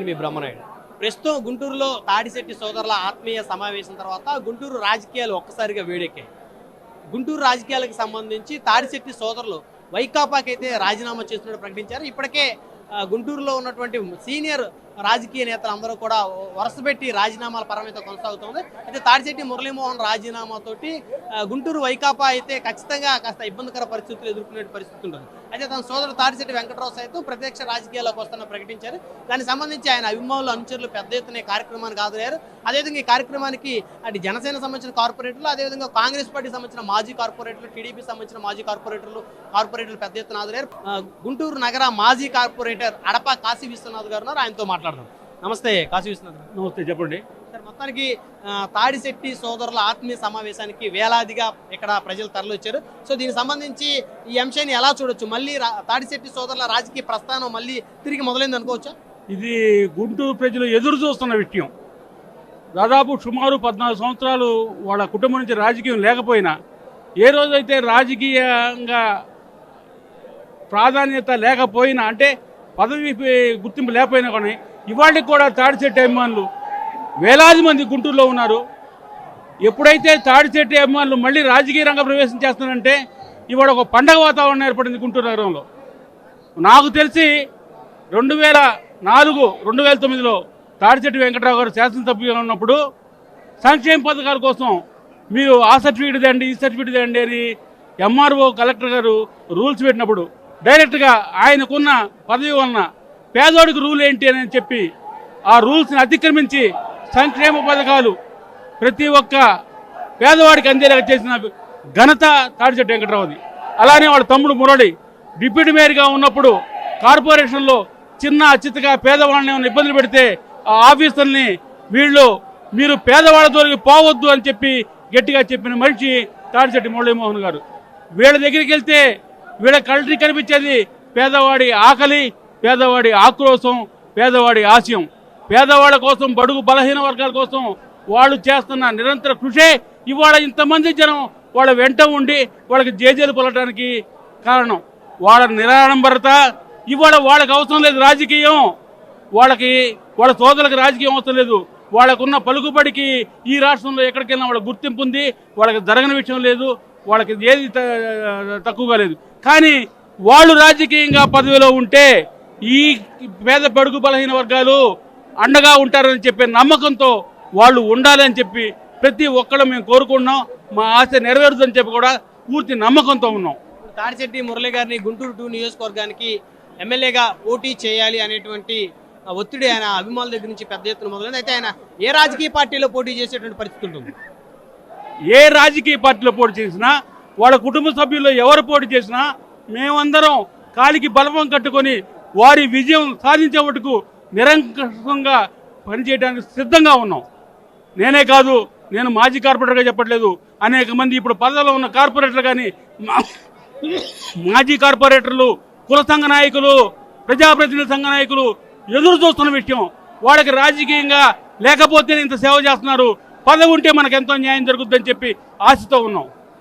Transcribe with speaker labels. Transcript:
Speaker 1: మీ బ్రహ్మనాయుడు ప్రస్తుతం గుంటూరులో తాడిశెట్టి సోదరుల ఆత్మీయ సమావేశం తర్వాత గుంటూరు రాజకీయాలు ఒక్కసారిగా వేడెక్కాయి. గుంటూరు రాజకీయాలకు సంబంధించి తాడిశెట్టి సోదరులు వైకాపాకి అయితే రాజీనామా చేస్తున్నట్టు ప్రకటించారు. ఇప్పటికే గుంటూరులో ఉన్నటువంటి సీనియర్ రాజకీయ నేతలు అందరూ కూడా వరుసపెట్టి రాజీనామాల పరమైతే కొనసాగుతుంది. అయితే తాడిశెట్టి మురళీమోహన్ రాజీనామాతోటి గుంటూరు వైకాపా అయితే ఖచ్చితంగా కాస్త ఇబ్బందికర పరిస్థితులు ఎదుర్కొనే పరిస్థితి ఉంటుంది. అయితే తన సోదరుడు తాడిశెట్టి వెంకటరావు సైతం ప్రత్యక్ష రాజకీయాల్లోకి వస్తున్న ప్రకటించారు. దానికి సంబంధించి ఆయన అభిమానులు అనుచరులు పెద్ద ఎత్తున కార్యక్రమానికి హాజరయ్యారు. అదేవిధంగా ఈ కార్యక్రమానికి అటు జనసేన సంబంధించిన కార్పొరేటర్లు, అదేవిధంగా కాంగ్రెస్ పార్టీకి సంబంధించిన మాజీ కార్పొరేటర్లు, టీడీపీ సంబంధించిన మాజీ కార్పొరేటర్లు పెద్ద ఎత్తున హాజరయ్యారు. గుంటూరు నగర మాజీ కార్పొరేటర్ అడప కాశీ విశ్వనాథ్ గారు ఉన్నారు, ఆయనతో మాట్లాడదాం. నమస్తే కాశీ విశ్వనాథ్ గారు.
Speaker 2: నమస్తే, చెప్పండి
Speaker 1: సార్. మొత్తానికి తాడిశెట్టి సోదరుల ఆత్మీయ సమావేశానికి వేలాదిగా ఇక్కడ ప్రజలు తరలివచ్చారు. సో దీనికి సంబంధించి ఈ అంశాన్ని ఎలా చూడొచ్చు? మళ్ళీ తాడిశెట్టి సోదరుల రాజకీయ ప్రస్థానం మళ్ళీ తిరిగి మొదలైంది అనుకోవచ్చా?
Speaker 2: ఇది గుంటూరు ప్రజలు ఎదురు చూస్తున్న విషయం. దాదాపు సుమారు 14 సంవత్సరాలు వాళ్ళ కుటుంబం నుంచి రాజకీయం లేకపోయినా, ఏ రోజైతే రాజకీయంగా ప్రాధాన్యత లేకపోయినా, అంటే పదవి గుర్తింపు లేకపోయినా కానీ ఇవాళకి కూడా తాడిశెట్టి అభిమానులు వేలాది మంది గుంటూరులో ఉన్నారు. ఎప్పుడైతే తాడిశెట్టి అభిమానులు మళ్ళీ రాజకీయ రంగ ప్రవేశం చేస్తున్నారంటే ఇవాళ ఒక పండగ వాతావరణం ఏర్పడింది గుంటూరు నగరంలో. నాకు తెలిసి 2004, 2009లో తాడిశెట్టి వెంకటరావు గారు శాసనసభ్యుగా ఉన్నప్పుడు సంక్షేమ పథకాల కోసం మీరు ఆ సర్టిఫికేట్ దండి, ఈ సర్టిఫికేట్ దండి అని ఎంఆర్ఓ కలెక్టర్ గారు రూల్స్ పెట్టినప్పుడు డైరెక్ట్గా ఆయనకున్న పదవి వలన పేదోడికి రూల్ ఏంటి అని చెప్పి ఆ రూల్స్ని అతిక్రమించి సంక్షేమ పథకాలు ప్రతి ఒక్క పేదవాడికి అందేలాగా చేసిన ఘనత తాడిశెట్టి వెంకటరావుది. అలానే వాళ్ళ తమ్ముడు మురళి డిప్యూటీ మేయర్గా ఉన్నప్పుడు కార్పొరేషన్లో చిన్న చిత్తగా పేదవాళ్ళని ఏమైనా ఇబ్బందులు పెడితే ఆ ఆఫీసర్ని మీరు పేదవాళ్ళ దొరికి పోవద్దు అని చెప్పి గట్టిగా చెప్పిన మనిషి తాడిశెట్టి మురళీమోహన్ గారు. వీళ్ళ దగ్గరికి వెళ్తే వీళ్ళ కళ్ళకి కనిపించేది పేదవాడి ఆకలి, పేదవాడి ఆక్రోశం, పేదవాడి ఆశయం. పేదవాళ్ళ కోసం, బడుగు బలహీన వర్గాల కోసం వాళ్ళు చేస్తున్న నిరంతర కృషే ఇవాళ ఇంతమంది జనం వాళ్ళ వెంట ఉండి వాళ్ళకి జేజేలు పలటానికి కారణం. వాళ్ళ నిరాడంబరత. ఇవాళ వాళ్ళకి అవసరం లేదు రాజకీయం, వాళ్ళ సోదరులకు రాజకీయం అవసరం లేదు. వాళ్ళకున్న పలుకుబడికి ఈ రాష్ట్రంలో ఎక్కడికెళ్ళినా వాళ్ళకి గుర్తింపు ఉంది. వాళ్ళకి జరగని విషయం లేదు, వాళ్ళకి ఏది తక్కువగా లేదు. కానీ వాళ్ళు రాజకీయంగా పదవిలో ఉంటే ఈ పేద బడుగు బలహీన వర్గాలు అండగా ఉంటారని చెప్పే నమ్మకంతో వాళ్ళు ఉండాలని చెప్పి ప్రతి ఒక్కళ్ళు మేము కోరుకుంటున్నాం. మా ఆశ నెరవేరుతుందని చెప్పి కూడా పూర్తి నమ్మకంతో ఉన్నాం.
Speaker 1: తాడిశెట్టి మురళి గారిని గుంటూరు 2 నియోజకవర్గానికి ఎమ్మెల్యేగా పోటీ చేయాలి అనేటువంటి ఒత్తిడి ఆయన అభిమానుల దగ్గర నుంచి పెద్ద ఎత్తున మొదలైంది. అయితే ఆయన ఏ రాజకీయ పార్టీలో పోటీ చేసేటువంటి పరిస్థితి ఉంటుంది?
Speaker 2: ఏ రాజకీయ పార్టీలో పోటీ చేసినా, వాళ్ళ కుటుంబ సభ్యుల్లో ఎవరు పోటీ చేసినా మేమందరం కాలికి బలపం కట్టుకొని వారి విజయం సాధించే మటుకు నిరంకుశంగా పనిచేయడానికి సిద్ధంగా ఉన్నాం. నేనే కాదు, నేను మాజీ కార్పొరేటర్గా చెప్పట్లేదు, అనేక మంది ఇప్పుడు పదవిలో ఉన్న కార్పొరేటర్లు కానీ, మాజీ కార్పొరేటర్లు, కుల సంఘ నాయకులు, ప్రజాప్రతినిధుల సంఘ నాయకులు ఎదురు చూస్తున్న విషయం. వాళ్ళకి రాజకీయంగా లేకపోతే ఇంత సేవ చేస్తున్నారు, పదవి ఉంటే మనకు ఎంతో న్యాయం జరుగుతుందని చెప్పి ఆశతో ఉన్నాం.